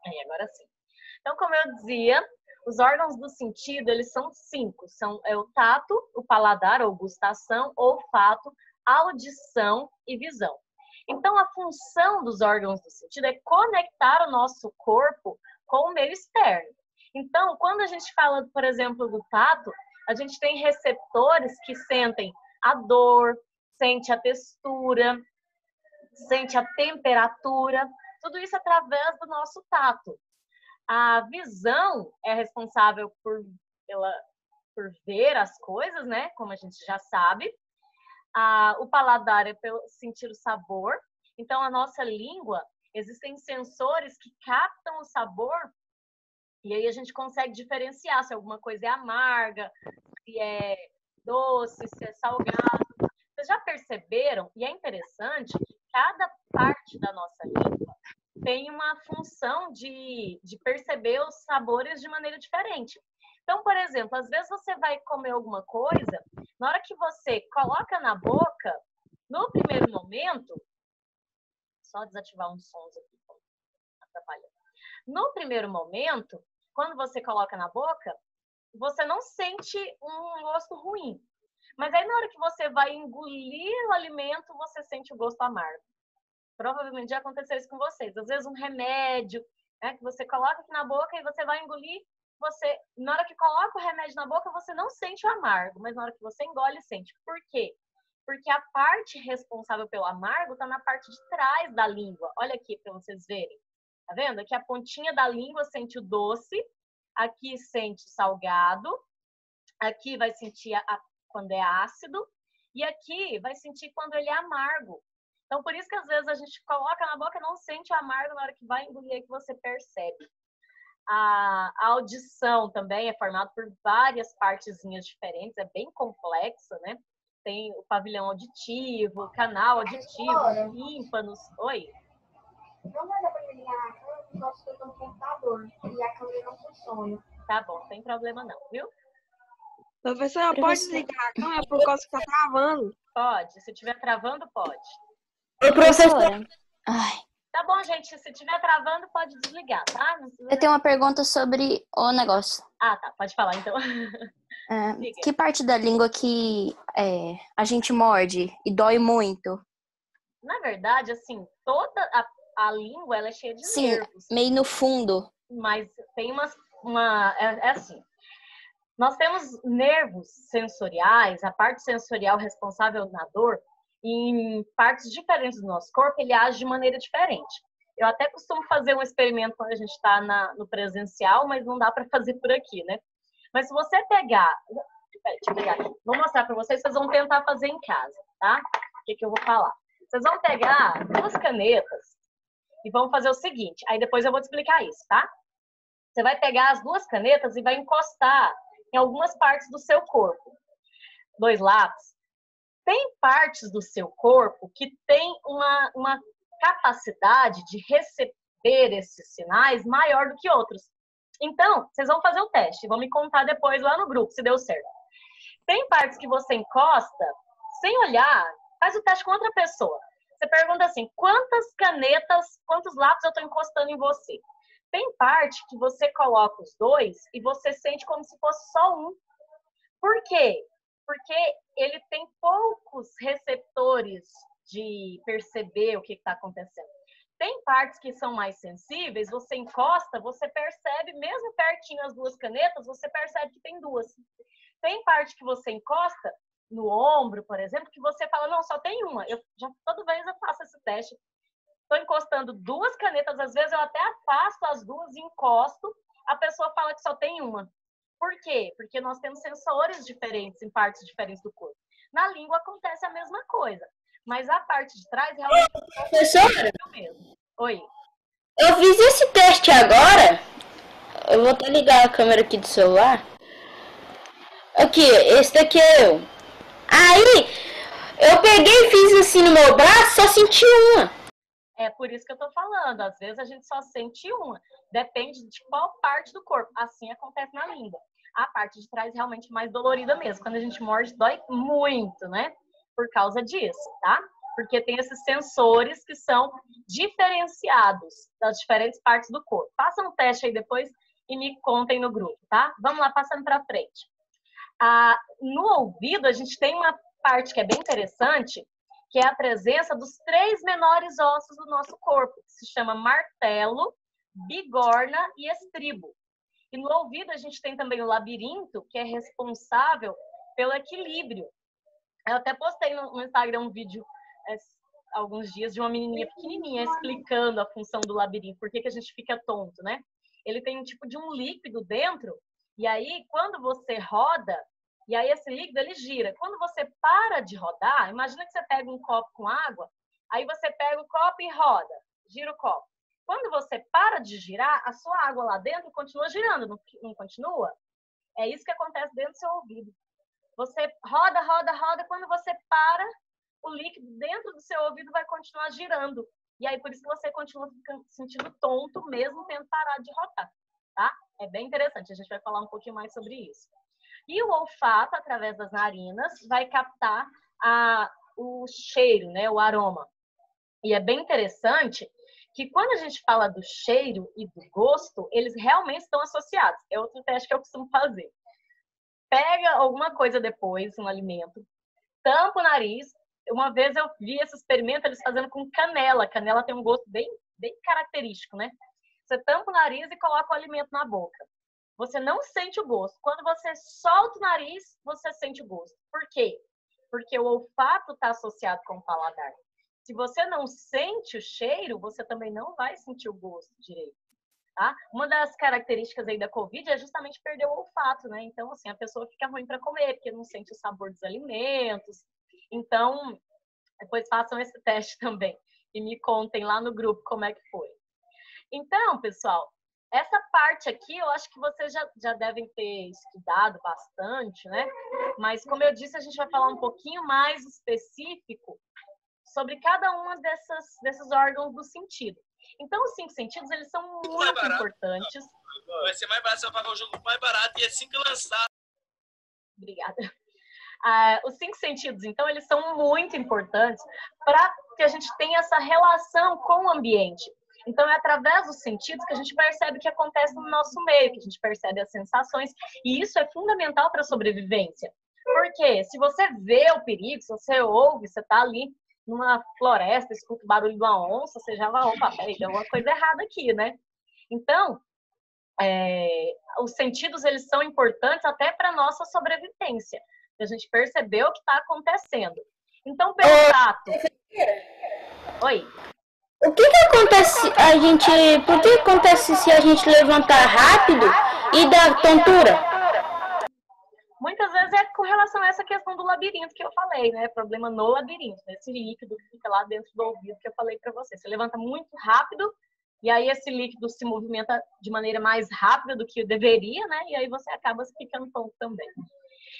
Aí, agora sim. Então, como eu dizia, os órgãos do sentido, eles são 5. São o tato, o paladar ou gustação, olfato, audição e visão. Então, a função dos órgãos do sentido é conectar o nosso corpo com o meio externo. Então, quando a gente fala, por exemplo, do tato, a gente tem receptores que sentem a dor, sente a textura, sente a temperatura, tudo isso através do nosso tato. A visão é responsável por ver as coisas, né? Como a gente já sabe. O paladar é pelo sentir o sabor. Então, a nossa língua, existem sensores que captam o sabor e aí a gente consegue diferenciar se alguma coisa é amarga, se é doce, se é salgado. Vocês já perceberam? E é interessante, cada parte da nossa língua tem uma função de perceber os sabores de maneira diferente. Então, por exemplo, às vezes você vai comer alguma coisa, na hora que você coloca na boca, no primeiro momento, só desativar uns sons aqui, atrapalhando. No primeiro momento, quando você coloca na boca, você não sente um gosto ruim. Mas aí na hora que você vai engolir o alimento, você sente o gosto amargo. Provavelmente já aconteceu isso com vocês. Às vezes um remédio, né, que você coloca aqui na boca e você vai engolir, na hora que coloca o remédio na boca, você não sente o amargo, mas na hora que você engole, sente. Por quê? Porque a parte responsável pelo amargo está na parte de trás da língua. Olha aqui para vocês verem. Tá vendo? Aqui a pontinha da língua sente o doce, aqui sente o salgado, aqui vai sentir quando é ácido e aqui vai sentir quando ele é amargo. Então, por isso que às vezes a gente coloca na boca e não sente o amargo, na hora que vai engolir é que você percebe. A audição também é formada por várias partezinhas diferentes, é bem complexa, né? Tem o pavilhão auditivo, o canal auditivo, tímpanos. Oi? Não vai dar pra ligar a câmera, porque eu estou no computador e a câmera não funciona. Tá bom, sem problema não, viu? Professor, pode desligar a câmera por causa que tá travando? Pode, se estiver travando, pode. Ô, professora. Ai, Tá bom, gente, se estiver travando, pode desligar, tá? eu tenho uma pergunta sobre o negócio. Ah, tá, pode falar então. Que parte da língua que a gente morde e dói muito? Na verdade, assim, toda a língua ela é cheia de nervos. Sim, meio no fundo. Mas tem é assim, nós temos nervos sensoriais, a parte sensorial responsável na dor, em partes diferentes do nosso corpo, ele age de maneira diferente. Eu até costumo fazer um experimento quando a gente está no presencial, mas não dá para fazer por aqui, né? Mas se você pegar... Deixa eu pegar aqui. Vou mostrar para vocês vão tentar fazer em casa, tá? O que eu vou falar? Vocês vão pegar 2 canetas e vão fazer o seguinte. Aí depois eu vou te explicar isso, tá? Você vai pegar as 2 canetas e vai encostar em algumas partes do seu corpo. 2 lápis. Tem partes do seu corpo que tem uma capacidade de receber esses sinais maior do que outros. Então, vocês vão fazer o teste. Vão me contar depois lá no grupo se deu certo. Tem partes que você encosta sem olhar, faz o teste com outra pessoa. Você pergunta assim, quantas canetas, quantos lápis eu estou encostando em você? Tem parte que você coloca os 2 e você sente como se fosse só um. Por quê? Porque ele tem poucos receptores de perceber o que está acontecendo. Tem partes que são mais sensíveis, você encosta, você percebe, mesmo pertinho as 2 canetas, você percebe que tem 2. Tem parte que você encosta no ombro, por exemplo, que você fala, não, só tem uma. Toda vez eu faço esse teste. Estou encostando 2 canetas, às vezes eu até afasto as 2 e encosto, a pessoa fala que só tem uma. Por quê? Porque nós temos sensores diferentes em partes diferentes do corpo. Na língua acontece a mesma coisa, mas a parte de trás realmente Professora? é o mesmo. Oi. Eu fiz esse teste agora. Eu vou até ligar a câmera aqui do celular. Aqui, esse daqui é eu. Aí, eu peguei e fiz assim no meu braço, só senti uma. É por isso que eu tô falando. Às vezes a gente só sente uma. Depende de qual parte do corpo. Assim acontece na língua. A parte de trás é realmente mais dolorida mesmo. Quando a gente morde, dói muito, né? Por causa disso, tá? porque tem esses sensores que são diferenciados das diferentes partes do corpo. Façam um teste aí depois e me contem no grupo, tá? Vamos lá, passando para frente. No ouvido, a gente tem uma parte que é bem interessante, que é a presença dos 3 menores ossos do nosso corpo, que se chama martelo, bigorna e estribo. E no ouvido a gente tem também o labirinto, que é responsável pelo equilíbrio. Eu até postei no Instagram um vídeo alguns dias de uma menininha pequenininha explicando a função do labirinto, por que a gente fica tonto, né? Ele tem um tipo de um líquido dentro, e aí quando você roda, e aí esse líquido ele gira. Quando você para de rodar, imagina que você pega um copo com água, aí você pega o copo e roda, gira o copo. Quando você para de girar, a sua água lá dentro continua girando, não continua? É isso que acontece dentro do seu ouvido. Você roda, roda, roda, quando você para, o líquido dentro do seu ouvido vai continuar girando. E aí, por isso que você continua sentindo tonto, mesmo tendo parado de rodar, tá? É bem interessante, a gente vai falar um pouquinho mais sobre isso. E o olfato, através das narinas, vai captar o cheiro, né, o aroma. E é bem interessante que quando a gente fala do cheiro e do gosto, eles realmente estão associados. É outro teste que eu costumo fazer. Pega alguma coisa depois, um alimento, tampa o nariz. Uma vez eu vi esse experimento eles fazendo com canela. Canela tem um gosto bem característico, né? Você tampa o nariz e coloca o alimento na boca. Você não sente o gosto. Quando você solta o nariz, você sente o gosto. Por quê? Porque o olfato está associado com o paladar. Se você não sente o cheiro, você também não vai sentir o gosto direito. Tá? Uma das características aí da Covid é justamente perder o olfato, né? Então, assim, a pessoa fica ruim para comer, porque não sente o sabor dos alimentos. Então, depois façam esse teste também e me contem lá no grupo como é que foi. Então, pessoal, essa parte aqui eu acho que vocês já devem ter estudado bastante, né? Mas, como eu disse, a gente vai falar um pouquinho mais específico sobre cada uma desses órgãos do sentido. Então, os 5 sentidos, eles são muito importantes. Vai ser mais barato, você vai pagar o jogo mais barato e assim que lançar. Obrigada. Os 5 sentidos, então, eles são muito importantes para que a gente tenha essa relação com o ambiente. Então, é através dos sentidos que a gente percebe o que acontece no nosso meio, que a gente percebe as sensações, e isso é fundamental para a sobrevivência. Porque se você vê o perigo, se você ouve, você está ali numa floresta, escuta o barulho de uma onça, você já vai, opa, peraí, tem alguma coisa errada aqui, né? Então, os sentidos, eles são importantes até para a nossa sobrevivência. A gente percebeu o que está acontecendo. Então, pelo tato... Oi? O que acontece por que acontece se a gente levantar rápido e dar tontura? Muitas vezes é com relação a essa questão do labirinto que eu falei, né? Problema no labirinto, esse líquido que fica lá dentro do ouvido que eu falei para você. Você levanta muito rápido e aí esse líquido se movimenta de maneira mais rápida do que deveria, né? E aí você acaba ficando tonto também.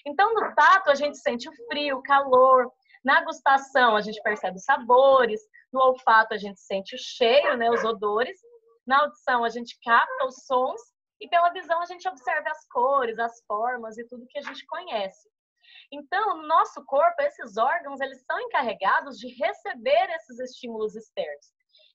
Então, no tato, a gente sente o frio, o calor. Na gustação, a gente percebe os sabores. No olfato, a gente sente o cheiro, né? Os odores. Na audição, a gente capta os sons. E pela visão, a gente observa as cores, as formas e tudo que a gente conhece. Então, no nosso corpo, esses órgãos, eles são encarregados de receber esses estímulos externos.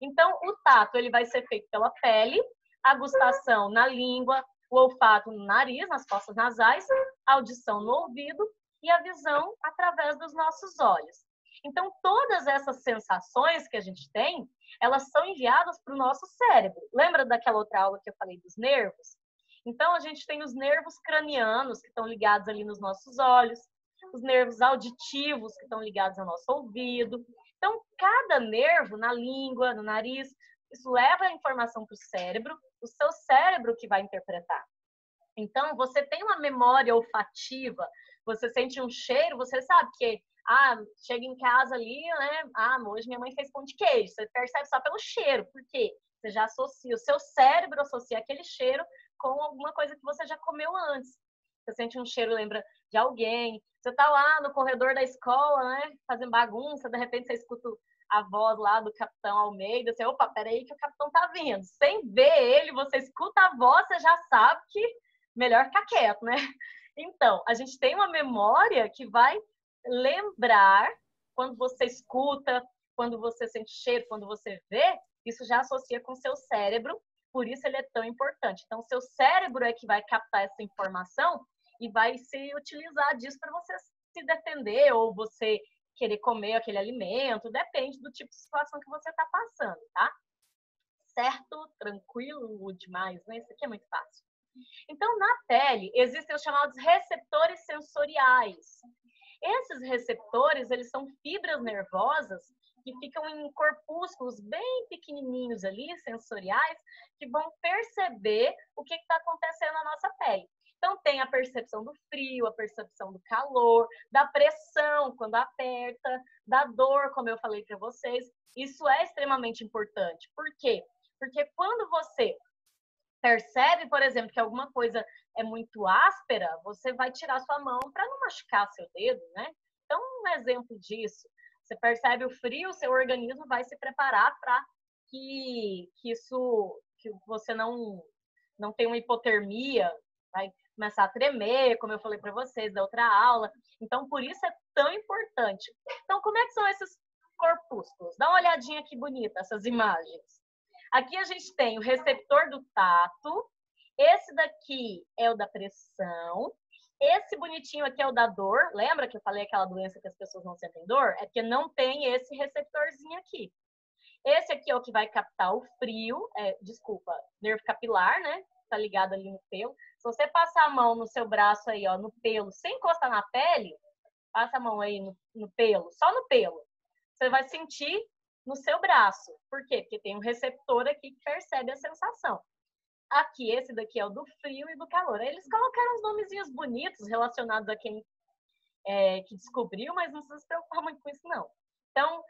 Então, o tato, ele vai ser feito pela pele, a gustação na língua, o olfato no nariz, nas fossas nasais, a audição no ouvido e a visão através dos nossos olhos. Então, todas essas sensações que a gente tem, elas são enviadas para o nosso cérebro. Lembra daquela outra aula que eu falei dos nervos? Então, a gente tem os nervos cranianos, que estão ligados ali nos nossos olhos, os nervos auditivos, que estão ligados ao nosso ouvido. Então, cada nervo na língua, no nariz, isso leva a informação para o cérebro, o seu cérebro que vai interpretar. Então, você tem uma memória olfativa, você sente um cheiro, você sabe que, chega em casa ali, né? Hoje minha mãe fez pão de queijo. Você percebe só pelo cheiro. Por quê? Você já associa, o seu cérebro associa aquele cheiro com alguma coisa que você já comeu antes. Você sente um cheiro, lembra de alguém. Você tá lá no corredor da escola, né? Fazendo bagunça, de repente você escuta a voz lá do Capitão Almeida. Você, opa, peraí que o Capitão tá vindo. Sem ver ele, você escuta a voz, você já sabe que melhor ficar quieto, né? Então, a gente tem uma memória que vai lembrar quando você escuta quando você sente cheiro, quando você vê, isso já associa com o seu cérebro, por isso ele é tão importante. Então, seu cérebro é que vai captar essa informação e vai se utilizar disso para você se defender ou você querer comer aquele alimento, depende do tipo de situação que você está passando, tá? Certo? Tranquilo demais, né? Isso aqui é muito fácil. Então, na pele, existem os chamados receptores sensoriais. Esses receptores, eles são fibras nervosas que ficam em corpúsculos bem pequenininhos ali, sensoriais, que vão perceber o que está acontecendo na nossa pele. Então, tem a percepção do frio, a percepção do calor, da pressão quando aperta, da dor, como eu falei para vocês. Isso é extremamente importante. Por quê? Porque quando você percebe, por exemplo, que alguma coisa é muito áspera, você vai tirar sua mão para não machucar seu dedo, né? Então, um exemplo disso, você percebe o frio, seu organismo vai se preparar para que você não tenha uma hipotermia, vai começar a tremer, como eu falei para vocês da outra aula. Então, por isso é tão importante. Então, como é que são esses corpúsculos? Dá uma olhadinha que bonita essas imagens. Aqui a gente tem o receptor do tato, esse daqui é o da pressão, esse bonitinho aqui é o da dor. Lembra que eu falei aquela doença que as pessoas não sentem dor? É porque não tem esse receptorzinho aqui. Esse aqui é o que vai captar o frio, nervo capilar, né? Tá ligado ali no pelo. Se você passar a mão no seu braço aí, ó, no pelo, sem encostar na pele, passa a mão aí no pelo, só no pelo. Você vai sentir no seu braço. Por quê? Porque tem um receptor aqui que percebe a sensação. Aqui, esse daqui é o do frio e do calor. Aí eles colocaram uns nomezinhos bonitos relacionados a quem que descobriu, mas não precisa se preocupar muito com isso, não. Então,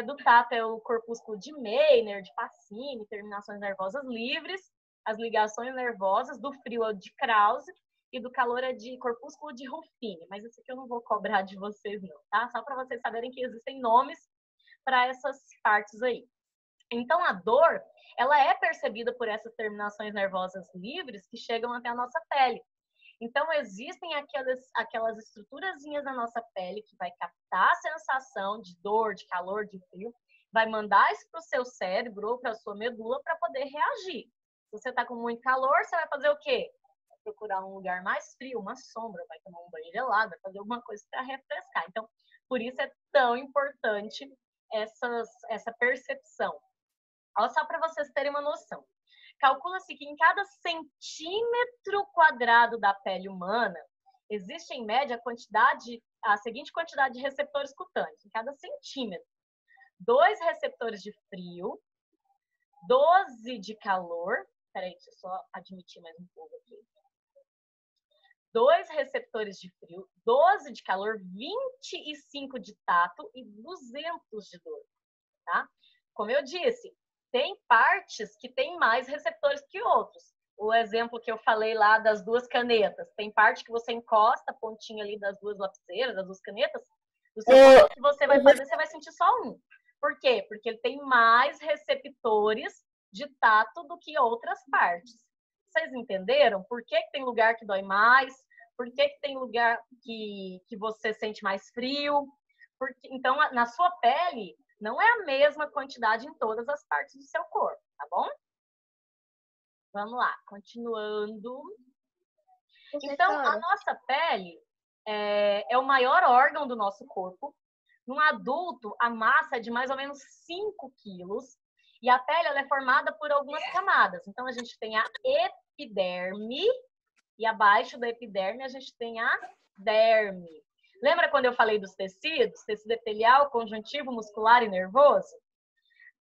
do tato é o corpúsculo de Meissner, de Pacini, terminações nervosas livres, as ligações nervosas, do frio é o de Krause e do calor é de corpúsculo de Ruffini. Mas isso aqui eu não vou cobrar de vocês, não, tá? Só para vocês saberem que existem nomes para essas partes aí. Então, a dor, ela é percebida por essas terminações nervosas livres que chegam até a nossa pele. Então, existem aquelas estruturazinhas na nossa pele que vai captar a sensação de dor, de calor, de frio, vai mandar isso para o seu cérebro ou para a sua medula para poder reagir. Se você está com muito calor, você vai fazer o quê? Vai procurar um lugar mais frio, uma sombra, vai tomar um banho gelado, vai fazer alguma coisa para refrescar. Então, por isso é tão importante essa percepção. Olha só para vocês terem uma noção. Calcula-se que em cada centímetro quadrado da pele humana existe, em média, a seguinte quantidade de receptores cutâneos. Em cada centímetro. 2 receptores de frio, 12 de calor. Peraí, deixa eu só admitir mais um pouco aqui. 2 receptores de frio, 12 de calor, 25 de tato e 200 de dor, tá? Como eu disse, tem partes que tem mais receptores que outros. O exemplo que eu falei lá das 2 canetas, tem parte que você encosta a pontinha ali das 2 lapiceiras, das 2 canetas, do seu corpo que você vai fazer, você vai sentir só um. Por quê? Porque ele tem mais receptores de tato do que outras partes. Vocês entenderam? Por que tem lugar que dói mais? Por que tem lugar que você sente mais frio? Então, na sua pele, não é a mesma quantidade em todas as partes do seu corpo, tá bom? Vamos lá, continuando. Então, a nossa pele é o maior órgão do nosso corpo. Num adulto, a massa é de mais ou menos 5 quilos. E a pele ela é formada por algumas camadas. Então, a gente tem a epiderme. E abaixo da epiderme, a gente tem a derme. Lembra quando eu falei dos tecidos? Tecido epitelial, conjuntivo, muscular e nervoso?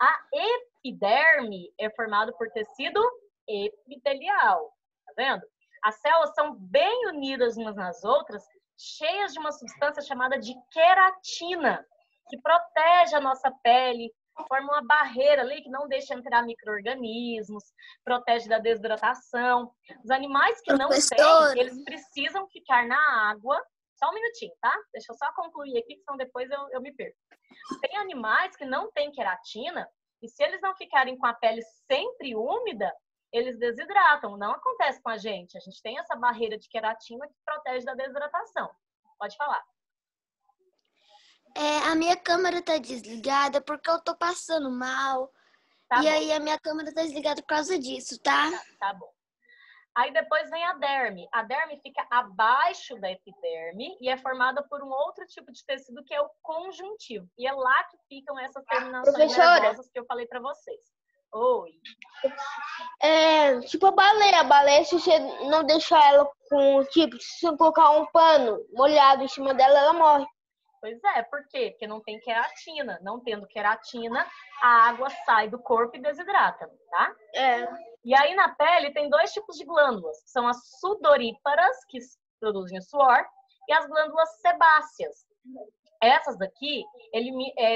A epiderme é formada por tecido epitelial. Tá vendo? As células são bem unidas umas nas outras, cheias de uma substância chamada de queratina, que protege a nossa pele, forma uma barreira ali que não deixa entrar micro-organismos, protege da desidratação. Os animais que não têm, eles precisam ficar na água. Só um minutinho, tá? Deixa eu só concluir aqui, senão depois eu me perco. Tem animais que não têm queratina, e se eles não ficarem com a pele sempre úmida, eles desidratam. Não acontece com a gente. A gente tem essa barreira de queratina que protege da desidratação. Pode falar. A minha câmera tá desligada porque eu tô passando mal. Tá E bom, aí a minha câmera tá desligada por causa disso, tá? tá bom. Aí depois vem a derme. A derme fica abaixo da epiderme e é formada por um outro tipo de tecido que é o conjuntivo. E é lá que ficam essas terminações Professora. nervosas que eu falei para vocês. Oi. Tipo a baleia, se você não deixar ela com, tipo, se você colocar um pano molhado em cima dela, ela morre. Pois é, por quê? Porque não tem queratina. Não tendo queratina, a água sai do corpo e desidrata, tá? E aí na pele tem dois tipos de glândulas. São as sudoríparas, que produzem o suor, e as glândulas sebáceas. Essas daqui,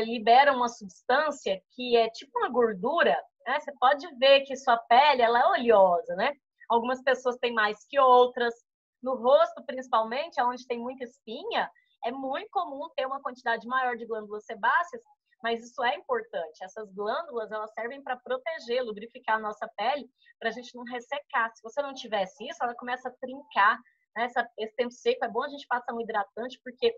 liberam uma substância que é tipo uma gordura, né? Você pode ver que sua pele ela é oleosa, né? Algumas pessoas têm mais que outras. No rosto, principalmente, onde tem muita espinha, é muito comum ter uma quantidade maior de glândulas sebáceas, mas isso é importante. Essas glândulas, elas servem para proteger, lubrificar a nossa pele, para a gente não ressecar. Se você não tivesse isso, ela começa a trincar, né? Esse tempo seco, é bom a gente passar um hidratante, porque,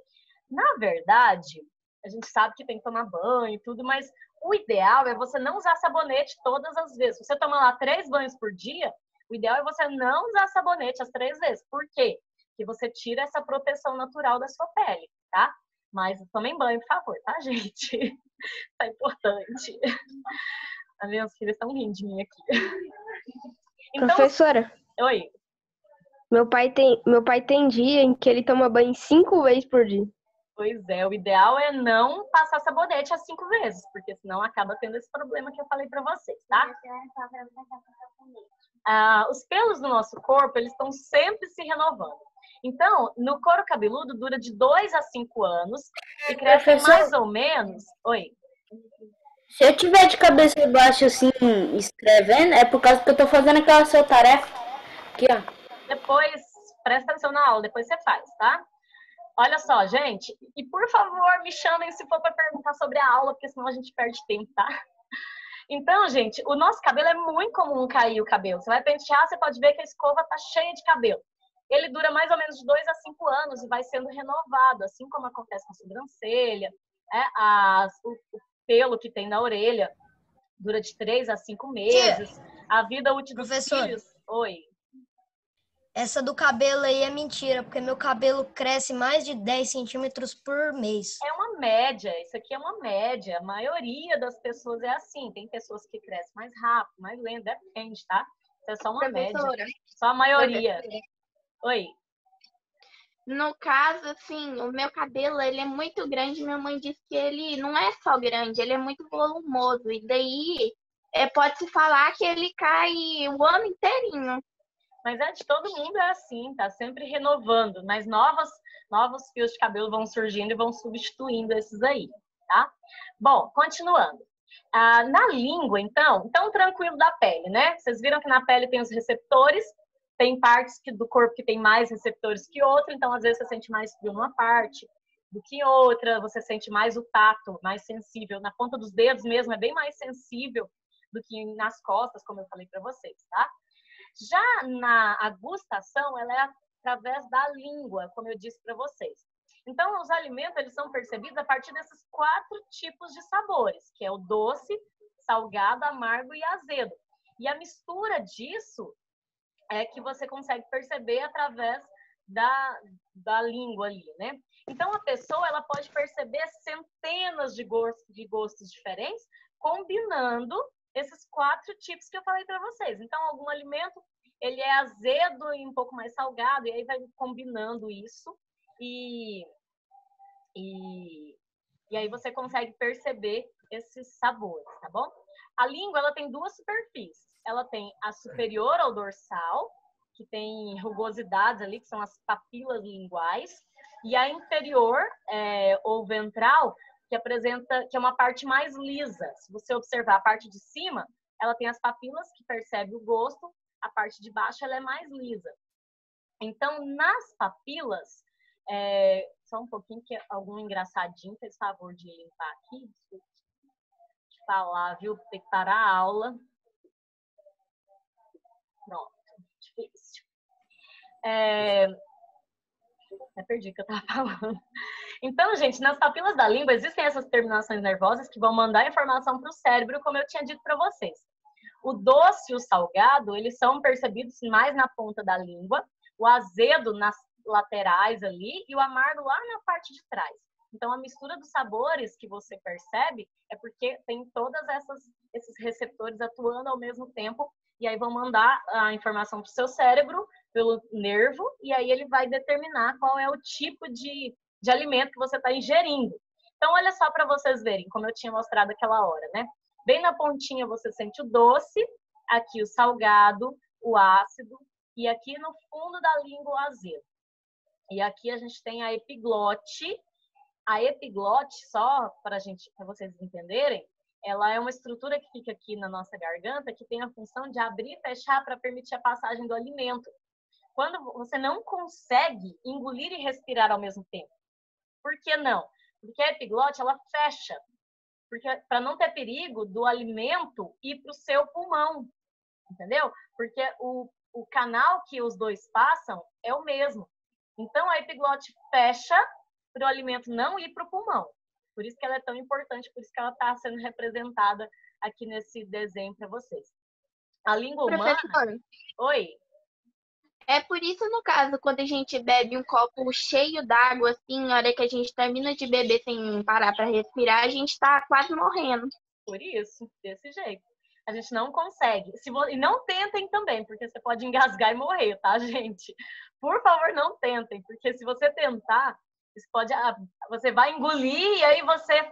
na verdade, a gente sabe que tem que tomar banho e tudo, mas o ideal é você não usar sabonete todas as vezes. Se você tomar lá 3 banhos por dia, o ideal é você não usar sabonete as 3 vezes. Por quê? Porque você tira essa proteção natural da sua pele, tá? Mas tomem banho, por favor, tá, gente? Tá importante. As minhas filhas estão rindo de mim aqui. Então, Professora, oi. meu pai tem dia em que ele toma banho 5 vezes por dia. Pois é, o ideal é não passar sabonete as 5 vezes, porque senão acaba tendo esse problema que eu falei pra vocês, tá? Os pelos do nosso corpo, eles estão sempre se renovando. Então, no couro cabeludo dura de 2 a 5 anos e cresce mais ou menos... Oi. Se eu tiver de cabeça baixa assim, escrevendo, é por causa que eu tô fazendo aquela sua tarefa. Aqui, ó. Depois, presta atenção na aula, depois você faz, tá? Olha só, gente, e por favor, me chamem se for para perguntar sobre a aula, porque senão a gente perde tempo, tá? Então, gente, o nosso cabelo é muito comum cair o cabelo. Você vai pentear, você pode ver que a escova tá cheia de cabelo. Ele dura mais ou menos de 2 a 5 anos e vai sendo renovado, assim como acontece com a sobrancelha, né? O pelo que tem na orelha dura de 3 a 5 meses. A vida útil dos cílios... Oi. Essa do cabelo aí é mentira, porque meu cabelo cresce mais de 10 centímetros por mês. É uma média, isso aqui é uma média. A maioria das pessoas é assim. Tem pessoas que crescem mais rápido, mais lento, depende, tá? Isso é só uma média. Só a maioria. Oi. No caso, assim, o meu cabelo, ele é muito grande. Minha mãe disse que ele não é só grande, ele é muito volumoso. E daí, pode-se falar que ele cai o ano inteirinho. Mas de todo mundo é assim, tá sempre renovando. Mas novos fios de cabelo vão surgindo e vão substituindo esses aí, tá? Bom, continuando. Na língua, então tranquilo da pele, né? Vocês viram que na pele tem os receptores, tem partes do corpo que tem mais receptores que outra, então às vezes você sente mais frio numa parte do que outra, você sente mais o tato, mais sensível. Na ponta dos dedos mesmo é bem mais sensível do que nas costas, como eu falei para vocês, tá? Já na agustação, ela é através da língua, como eu disse para vocês. Então, os alimentos eles são percebidos a partir desses 4 tipos de sabores, que é o doce, salgado, amargo e azedo. E a mistura disso é que você consegue perceber através da língua ali, né? Então, a pessoa ela pode perceber centenas de gostos diferentes, combinando esses 4 tipos que eu falei para vocês. Então, algum alimento, ele é azedo e um pouco mais salgado, e aí vai combinando isso, e aí você consegue perceber esses sabores, tá bom? A língua, ela tem 2 superfícies. Ela tem a superior ao dorsal, que tem rugosidades ali, que são as papilas linguais, e a inferior, ou ventral, que é uma parte mais lisa. Se você observar a parte de cima, ela tem as papilas que percebem o gosto, a parte de baixo ela é mais lisa. Então, nas papilas, só um pouquinho que algum engraçadinho fez favor de limpar aqui, desculpa te falar, viu? Tem que parar a aula. Pronto, difícil. Perdi o que eu estava falando. Então, gente, nas papilas da língua existem essas terminações nervosas que vão mandar informação para o cérebro, como eu tinha dito para vocês. O doce e o salgado, eles são percebidos mais na ponta da língua, o azedo nas laterais ali e o amargo lá na parte de trás. Então, a mistura dos sabores que você percebe é porque tem todas esses receptores atuando ao mesmo tempo e aí vão mandar a informação para o seu cérebro pelo nervo e aí ele vai determinar qual é o tipo de alimento que você está ingerindo. Então, olha só para vocês verem, como eu tinha mostrado aquela hora, né? Bem na pontinha você sente o doce, aqui o salgado, o ácido e aqui no fundo da língua o azedo. E aqui a gente tem a epiglote. A epiglote, só para vocês entenderem, ela é uma estrutura que fica aqui na nossa garganta que tem a função de abrir e fechar para permitir a passagem do alimento. Quando você não consegue engolir e respirar ao mesmo tempo. Por que não? Porque a epiglote, ela fecha. Para não ter perigo do alimento ir para o seu pulmão. Entendeu? Porque o canal que os dois passam é o mesmo. Então, a epiglote fecha para o alimento não ir para o pulmão. Por isso que ela é tão importante, por isso que ela está sendo representada aqui nesse desenho para vocês. A língua humana... Professora, Oi? é por isso, no caso, quando a gente bebe um copo cheio d'água, assim, na hora que a gente termina de beber sem parar para respirar, a gente tá quase morrendo. Por isso, desse jeito. A gente não consegue. E não tentem também, porque você pode engasgar e morrer, tá, gente? Por favor, não tentem, porque se você tentar, você vai engolir e aí você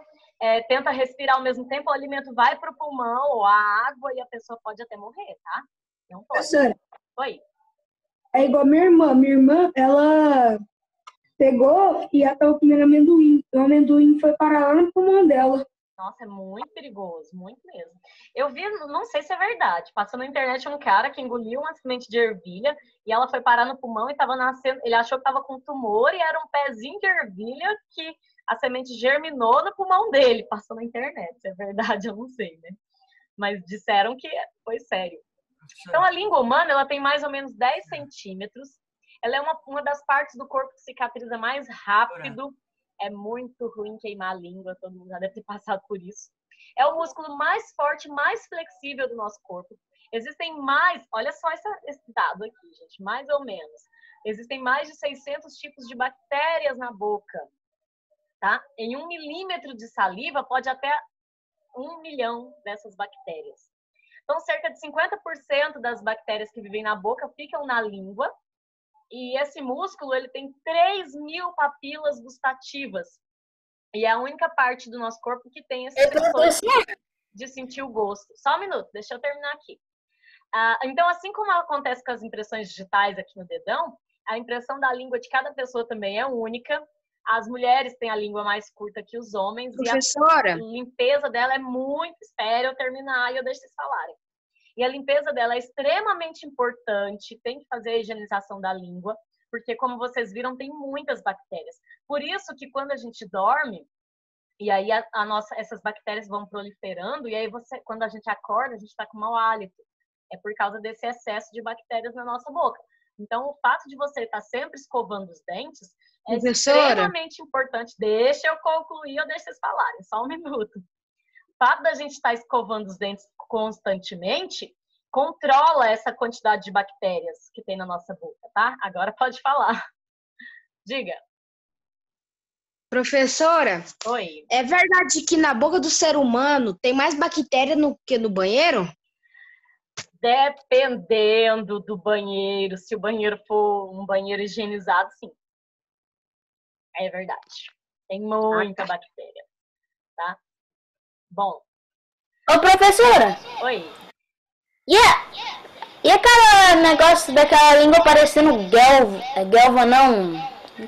tenta respirar ao mesmo tempo, o alimento vai para o pulmão ou a água e a pessoa pode até morrer, tá? Não pode. Professora, Oi. é igual minha irmã. Minha irmã, ela pegou e ela tava comendo amendoim. O amendoim foi parar lá no pulmão dela. Nossa, é muito perigoso, muito mesmo. Eu vi, não sei se é verdade, passou na internet um cara que engoliu uma semente de ervilha e ela foi parar no pulmão e estava nascendo, ele achou que estava com tumor e era um pezinho de ervilha que a semente germinou no pulmão dele. Passou na internet, se é verdade, eu não sei, né? Mas disseram que foi sério. Então, a língua humana, ela tem mais ou menos 10 centímetros. Ela é uma das partes do corpo que cicatriza mais rápido. É muito ruim queimar a língua, todo mundo já deve ter passado por isso. É o músculo mais forte, mais flexível do nosso corpo. Existem olha só esse dado aqui, gente, mais ou menos. Existem mais de 600 tipos de bactérias na boca, tá? Em 1 milímetro de saliva pode até 1 milhão dessas bactérias. Então, cerca de 50% das bactérias que vivem na boca ficam na língua. E esse músculo, ele tem 3.000 papilas gustativas. E é a única parte do nosso corpo que tem esse sensor de sentir o gosto. Só um minuto, deixa eu terminar aqui. Então, assim como acontece com as impressões digitais aqui no dedão, a impressão da língua de cada pessoa também é única. As mulheres têm a língua mais curta que os homens. Professora. E a limpeza dela é muito... Espera eu terminar e eu deixo vocês falarem. E a limpeza dela é extremamente importante, tem que fazer a higienização da língua, porque, como vocês viram, tem muitas bactérias. Por isso que quando a gente dorme, e aí essas bactérias vão proliferando, e aí quando a gente acorda, a gente está com mau hálito. É por causa desse excesso de bactérias na nossa boca. Então, o fato de você estar sempre escovando os dentes é extremamente importante. Deixa eu concluir, eu deixo vocês falarem, só um minuto. O fato da gente estar escovando os dentes constantemente controla essa quantidade de bactérias que tem na nossa boca, tá? Agora pode falar. Diga. Professora, Oi. é verdade que na boca do ser humano tem mais bactéria que no banheiro? Dependendo do banheiro, se o banheiro for um banheiro higienizado, sim. É verdade. Tem muita bactéria, tá? Bom. Ô, professora! Oi. E aquele negócio daquela língua parecendo Gelva, não?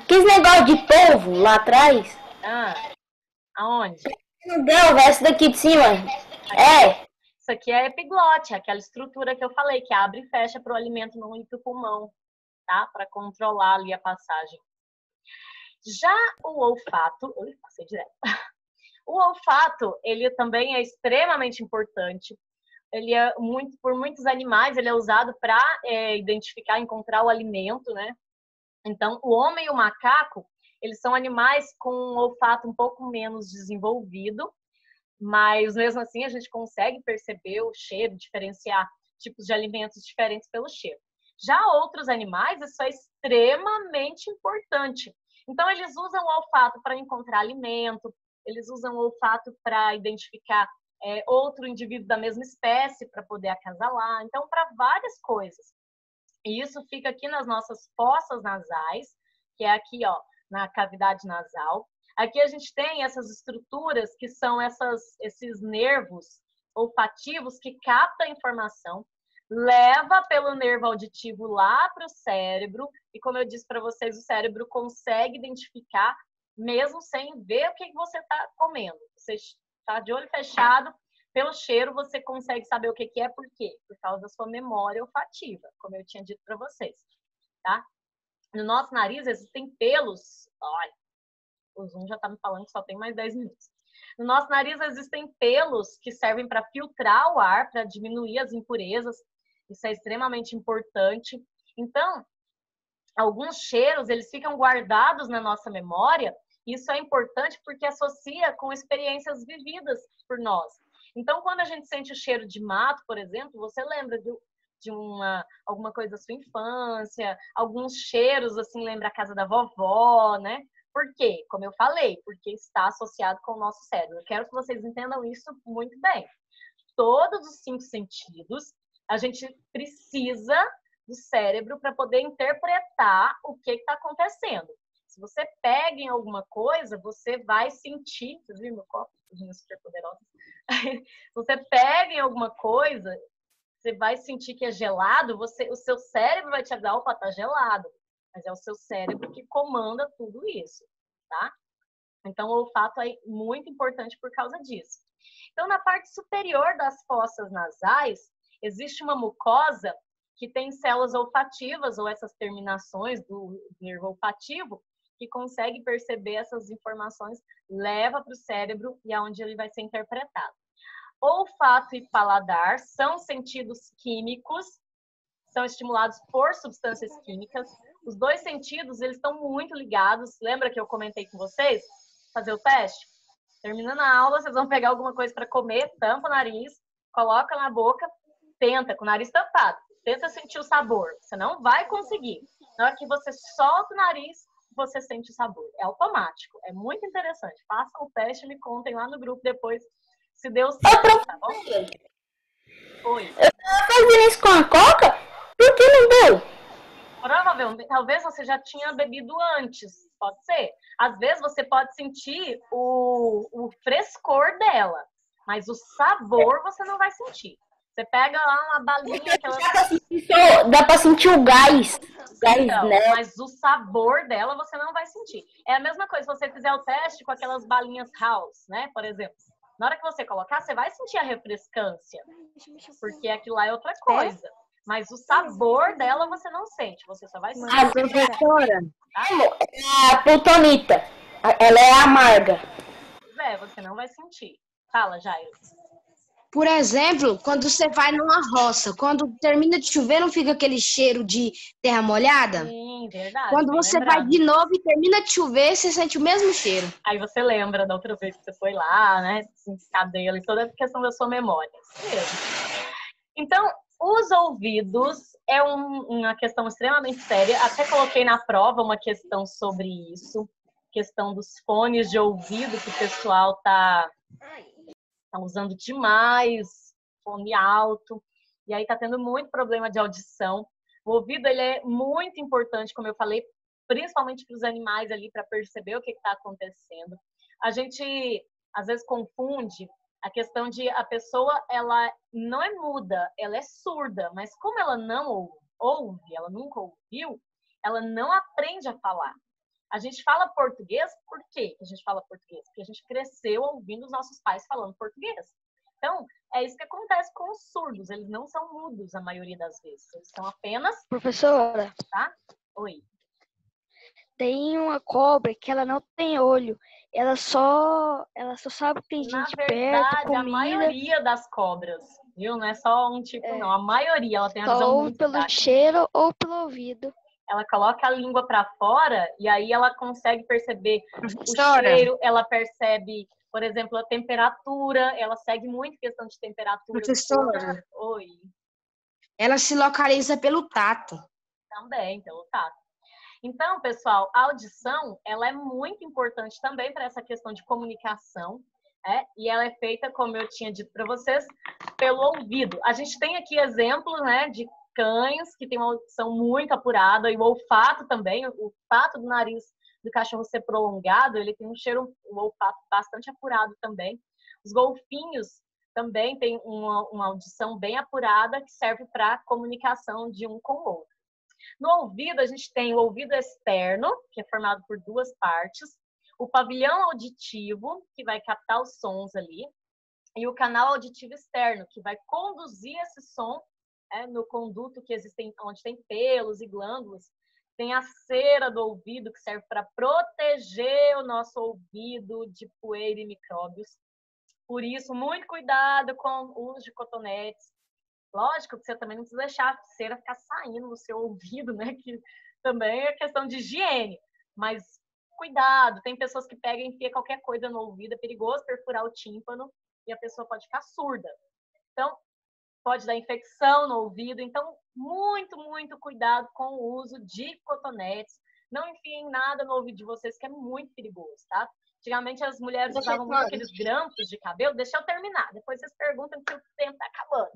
Que negócio de polvo lá atrás? Aonde? Gelva, essa daqui de cima. Isso aqui é epiglote, aquela estrutura que eu falei, que abre e fecha para o alimento não ir para o pulmão, tá? Para controlar ali a passagem. Já o olfato... passei direto. O olfato, ele também é extremamente importante. Ele é por muitos animais, ele é usado para identificar, encontrar o alimento, né? Então, o homem e o macaco, Eles são animais com um olfato um pouco menos desenvolvido, mas mesmo assim a gente consegue perceber o cheiro, diferenciar tipos de alimentos diferentes pelo cheiro. Já outros animais, isso é extremamente importante. Então, eles usam o olfato para encontrar alimento, eles usam o olfato para identificar outro indivíduo da mesma espécie para poder acasalar. Então, para várias coisas. E isso fica aqui nas nossas fossas nasais, que é aqui, ó, na cavidade nasal. Aqui a gente tem essas estruturas que são esses nervos olfativos que captam a informação, leva pelo nervo auditivo lá para o cérebro, e como eu disse para vocês, o cérebro consegue identificar mesmo sem ver o que você está comendo. Você está de olho fechado, pelo cheiro você consegue saber o que é, por quê? Por causa da sua memória olfativa, como eu tinha dito para vocês, tá? No nosso nariz existem pelos, olha, o Zoom já está me falando que só tem mais 10 minutos. No nosso nariz existem pelos que servem para filtrar o ar, para diminuir as impurezas. Isso é extremamente importante. Então, alguns cheiros, eles ficam guardados na nossa memória. Isso é importante porque associa com experiências vividas por nós. Então, quando a gente sente o cheiro de mato, por exemplo, você lembra de alguma coisa da sua infância, alguns cheiros, assim, lembra a casa da vovó, né? Por quê? Como eu falei, porque está associado com o nosso cérebro. Eu quero que vocês entendam isso muito bem. Todos os 5 sentidos, a gente precisa do cérebro para poder interpretar o que está acontecendo. Se você pega em alguma coisa, você vai sentir... Vocês viram meu copo? Super poderosa. Se você pega em alguma coisa, você vai sentir que é gelado, o seu cérebro vai te avisar, opa, tá gelado. Mas é o seu cérebro que comanda tudo isso, tá? Então, o olfato é muito importante por causa disso. Então, na parte superior das fossas nasais, existe uma mucosa que tem células olfativas, ou essas terminações do nervo olfativo, que consegue perceber essas informações, leva para o cérebro e é onde ele vai ser interpretado. Olfato e paladar são sentidos químicos, são estimulados por substâncias químicas. Os 2 sentidos, eles estão muito ligados. Lembra que eu comentei com vocês? Fazer o teste? Terminando a aula, vocês vão pegar alguma coisa para comer, tampa o nariz, coloca na boca, tenta, com o nariz tampado. Tenta sentir o sabor. Você não vai conseguir. Na hora que você solta o nariz, você sente o sabor. É automático. É muito interessante. Façam o teste e me contem lá no grupo depois se deu certo, tá bom? Oi. Eu tava fazendo isso com a Coca, por que não deu? Provavelmente, talvez você já tinha bebido antes, pode ser. Às vezes você pode sentir o frescor dela, mas o sabor você não vai sentir. Você pega lá uma balinha... Dá pra sentir o gás. Então, né? mas o sabor dela você não vai sentir. É a mesma coisa se você fizer o teste com aquelas balinhas House, né? Por exemplo. Na hora que você colocar, você vai sentir a refrescância, porque aquilo lá é outra coisa. Mas o sabor dela você não sente, você só vai sentir. A professora, a plutonita, ela é amarga. Você não vai sentir. Fala, Jairo. Por exemplo, quando você vai numa roça, quando termina de chover, não fica aquele cheiro de terra molhada? Sim, verdade. Quando você vai de novo e termina de chover, você sente o mesmo cheiro. Aí você lembra da outra vez que você foi lá, né? Cabelo e toda a questão da sua memória. Isso mesmo. Então, os ouvidos é uma questão extremamente séria. Até coloquei na prova uma questão sobre isso. Questão dos fones de ouvido que o pessoal tá usando demais, fone alto, e aí tá tendo muito problema de audição. O ouvido, ele é muito importante, como eu falei, principalmente para os animais ali, para perceber o que está acontecendo. A gente, às vezes, confunde a questão de a pessoa, ela não é muda, ela é surda, mas como ela não ouve, ela nunca ouviu, ela não aprende a falar. A gente fala português, por quê que a gente fala português? Porque a gente cresceu ouvindo os nossos pais falando português. Então, é isso que acontece com os surdos. Eles não são mudos a maioria das vezes. Eles são apenas... Professora. Tá? Oi. Tem uma cobra que ela não tem olho. Ela só sabe que tem gente perto, comida. A maioria das cobras, viu? Não é só um tipo, não. A maioria, ela tem a visão só ouve muito pelo fraca. cheiro ou pelo ouvido. ela coloca a língua para fora e aí ela consegue perceber o Professora. cheiro, ela percebe, por exemplo, a temperatura, ela segue muito questão de temperatura. Professora. Oi, Ela se localiza pelo tato. também, pelo tato. Então, pessoal, a audição, ela é muito importante também para essa questão de comunicação, e ela é feita, como eu tinha dito para vocês, pelo ouvido. A gente tem aqui exemplos, né, de cães que têm uma audição muito apurada, e o olfato também, o fato do nariz do cachorro ser prolongado, ele tem um cheiro, um olfato bastante apurado também. Os golfinhos também têm uma audição bem apurada que serve para comunicação de um com o outro. No ouvido, a gente tem o ouvido externo, que é formado por duas partes, o pavilhão auditivo, que vai captar os sons ali, e o canal auditivo externo, que vai conduzir esse som no conduto que existem, onde tem pelos e glândulas. Tem a cera do ouvido, que serve para proteger o nosso ouvido de poeira e micróbios. Por isso, muito cuidado com o uso de cotonetes. Lógico que você também não precisa deixar a cera ficar saindo no seu ouvido, né? Que também é questão de higiene. Mas cuidado, tem pessoas que pegam e enfiam qualquer coisa no ouvido, é perigoso perfurar o tímpano e a pessoa pode ficar surda. Então, pode dar infecção no ouvido. Então, muito, muito cuidado com o uso de cotonetes. Não enfiem nada no ouvido de vocês, que é muito perigoso, tá? Antigamente, as mulheres usavam muito aqueles grampos de cabelo. Deixa eu terminar, depois vocês perguntam que o tempo tá acabando.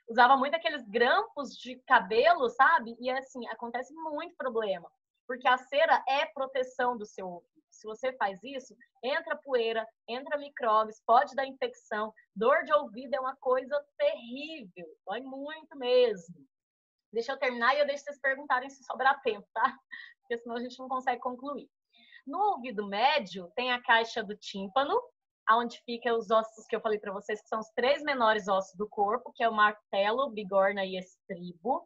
Usava muito aqueles grampos de cabelo, sabe? E assim, acontece muito problema. Porque a cera é proteção do seu ouvido. Se você faz isso, entra poeira, entra micróbios, pode dar infecção. Dor de ouvido é uma coisa terrível. Dói muito mesmo. Deixa eu terminar e eu deixo vocês perguntarem se sobrar tempo, tá? Porque senão a gente não consegue concluir. No ouvido médio, tem a caixa do tímpano, onde ficam os ossos que eu falei para vocês, que são os 3 menores ossos do corpo, que é o martelo, bigorna e estribo.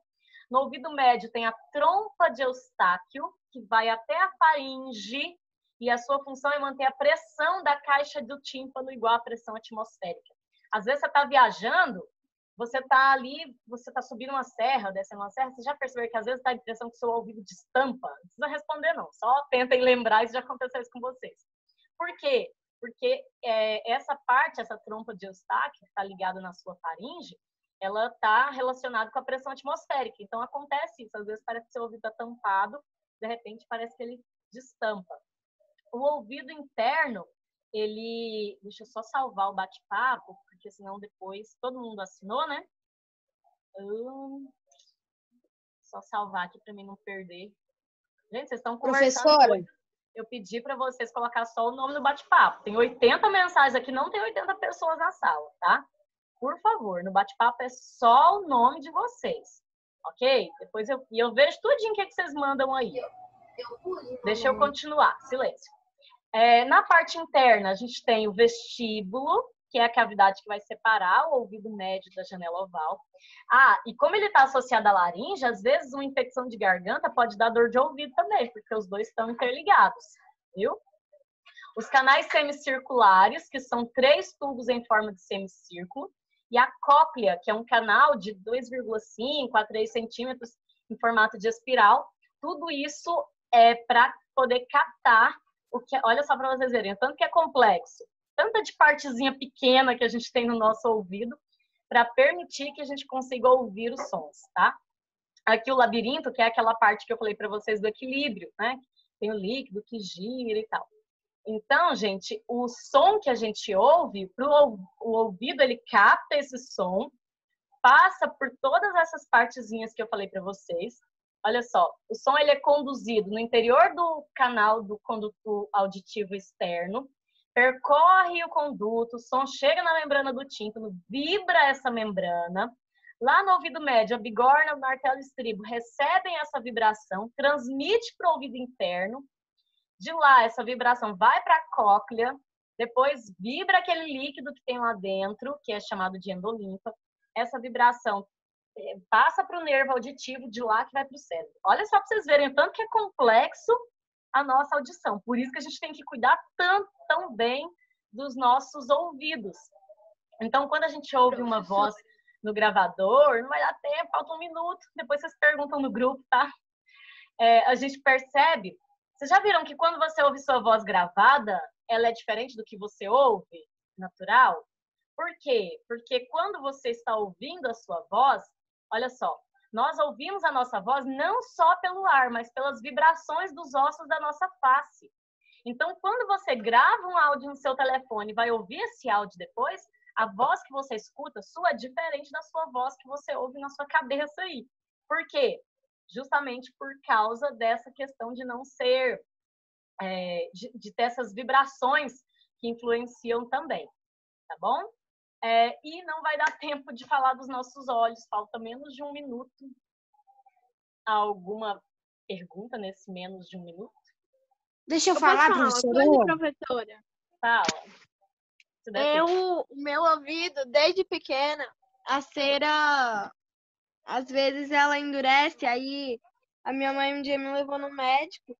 No ouvido médio tem a trompa de Eustáquio, que vai até a faringe, e a sua função é manter a pressão da caixa do tímpano igual à pressão atmosférica. Às vezes você está viajando, você está ali, você está subindo uma serra, descendo uma serra, você já percebeu que às vezes dá a impressão que o seu ouvido destampa? Não precisa responder não, só tentem lembrar se já aconteceu isso com vocês. Por quê? Porque essa parte, essa trompa de Eustáquio, que está ligada na sua faringe, ela está relacionada com a pressão atmosférica. Então, acontece isso. Às vezes parece que seu ouvido está tampado, de repente parece que ele destampa. O ouvido interno, ele... Deixa eu só salvar o bate-papo, porque senão depois... Todo mundo assinou, né? Só salvar aqui para mim não perder. Gente, vocês estão conversando... Professora. Eu pedi para vocês colocar só o nome no bate-papo. Tem 80 mensagens aqui, não tem 80 pessoas na sala, tá? Por favor, no bate-papo é só o nome de vocês, ok? Depois eu vejo tudinho que vocês mandam aí. Deixa eu continuar, silêncio. Na parte interna, a gente tem o vestíbulo, que é a cavidade que vai separar o ouvido médio da janela oval. E como ele está associado à laringe, às vezes uma infecção de garganta pode dar dor de ouvido também, porque os dois estão interligados, viu? Os canais semicirculares, que são 3 tubos em forma de semicírculo, e a cóclea, que é um canal de 2,5 a 3 centímetros em formato de espiral. Tudo isso é para poder captar o que... Olha só para vocês verem, tanto que é complexo. Tanta de partezinha pequena que a gente tem no nosso ouvido para permitir que a gente consiga ouvir os sons, tá? Aqui o labirinto, que é aquela parte que eu falei para vocês do equilíbrio, né? Tem o líquido que gira e tal. Então, gente, o som que a gente ouve, o ouvido, ele capta esse som, passa por todas essas partezinhas que eu falei para vocês. Olha só, o som ele é conduzido no interior do canal do conduto auditivo externo, percorre o conduto, o som chega na membrana do tímpano, vibra essa membrana. Lá no ouvido médio, a bigorna, o martelo e o estribo recebem essa vibração, transmite para o ouvido interno. De lá, essa vibração vai para a cóclea, depois vibra aquele líquido que tem lá dentro, que é chamado de endolimfa. Essa vibração passa para o nervo auditivo, de lá que vai para o cérebro. Olha só para vocês verem o tanto que é complexo a nossa audição. Por isso que a gente tem que cuidar tão bem dos nossos ouvidos. Então, quando a gente ouve uma voz no gravador, não vai dar tempo, falta 1 minuto. Depois vocês perguntam no grupo, tá? a gente percebe. Vocês já viram que quando você ouve sua voz gravada, ela é diferente do que você ouve natural? Por quê? Porque quando você está ouvindo a sua voz, olha só, nós ouvimos a nossa voz não só pelo ar, mas pelas vibrações dos ossos da nossa face. Então, quando você grava um áudio no seu telefone e vai ouvir esse áudio depois, a voz que você escuta sua é diferente da sua voz que você ouve na sua cabeça aí. Por quê? Justamente por causa dessa questão de não ser, de ter essas vibrações que influenciam também, tá bom? E não vai dar tempo de falar dos nossos olhos, falta menos de 1 minuto. Alguma pergunta nesse menos de 1 minuto? Deixa eu Eu falar, posso falar uma professora. coisa, professora? Fala. Se der tempo. O meu ouvido, desde pequena, a cera, às vezes ela endurece, aí a minha mãe um dia me levou no médico